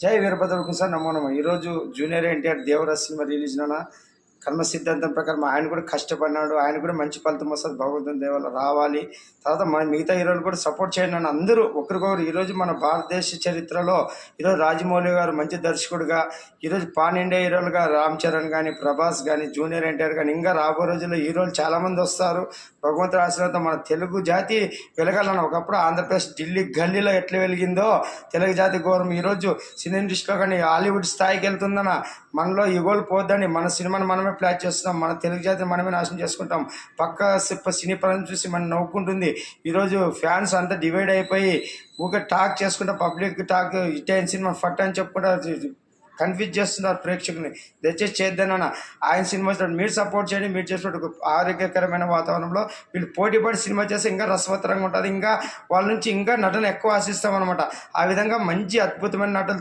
జై వీరభద్రకు సార్ నమో నమో. ఈరోజు junior NTR Devara cinema release కర్మ సిద్ధాంతం ప్రకారం ఆయన కూడా కష్టపడినాడు. ఆయన కూడా మంచి ఫలితం వస్తుంది భగవంతుని దయ వల్ల రావాలి. తర్వాత మన మిగతా హీరోలు కూడా సపోర్ట్ చేయండి అని అందరూ ఒకరికొకరు. ఈరోజు మన భారతదేశ చరిత్రలో ఈరోజు రాజమౌళి గారు మంచి దర్శకుడుగా, ఈరోజు పాన్ ఇండియా హీరోలుగా రామ్ చరణ్ కానీ, ప్రభాస్ కానీ, జూనియర్ ఎన్టీఆర్ కానీ, ఇంకా రాబో రోజుల్లో హీరోలు చాలామంది వస్తారు. భగవంతుడి ఆశీర్వాదంతో మన తెలుగు జాతి వెలగాలని. ఒకప్పుడు ఆంధ్రప్రదేశ్ ఢిల్లీ గల్లీలో ఎట్లా వెలిగిందో తెలుగు జాతి గౌరవం ఈరోజు సినీ ఇండస్ట్రీలో కానీ హాలీవుడ్ స్థాయికి వెళ్తుందన్న. మనలో ఈగోలు పోద్దని మన సినిమాని మనమే ప్లాన్ చేస్తున్నాం. మన తెలుగు జాతిని మనమే నాశనం చేసుకుంటాం. పక్క సినీ పరం చూసి మనం నవ్వుకుంటుంది. ఈరోజు ఫ్యాన్స్ అంతా డివైడ్ అయిపోయి ఊరికే టాక్ చేసుకుంటా, పబ్లిక్ టాక్ హిట్ అయిన సినిమా ఫట్ అని చెప్పుకుంటా కన్ఫ్యూజ్ చేస్తున్నారు ప్రేక్షకుని. దయచేసి చేద్దానన్న. ఆయన సినిమా మీరు సపోర్ట్ చేయండి. మీరు చేసినట్టు ఆరోగ్యకరమైన వాతావరణంలో వీళ్ళు పోటీపడి సినిమా చేస్తే ఇంకా రసవత్తరంగా ఉంటుంది. ఇంకా వాళ్ళ నుంచి ఇంకా నటన ఎక్కువ ఆశిస్తామన్నమాట. ఆ విధంగా మంచి అద్భుతమైన నటన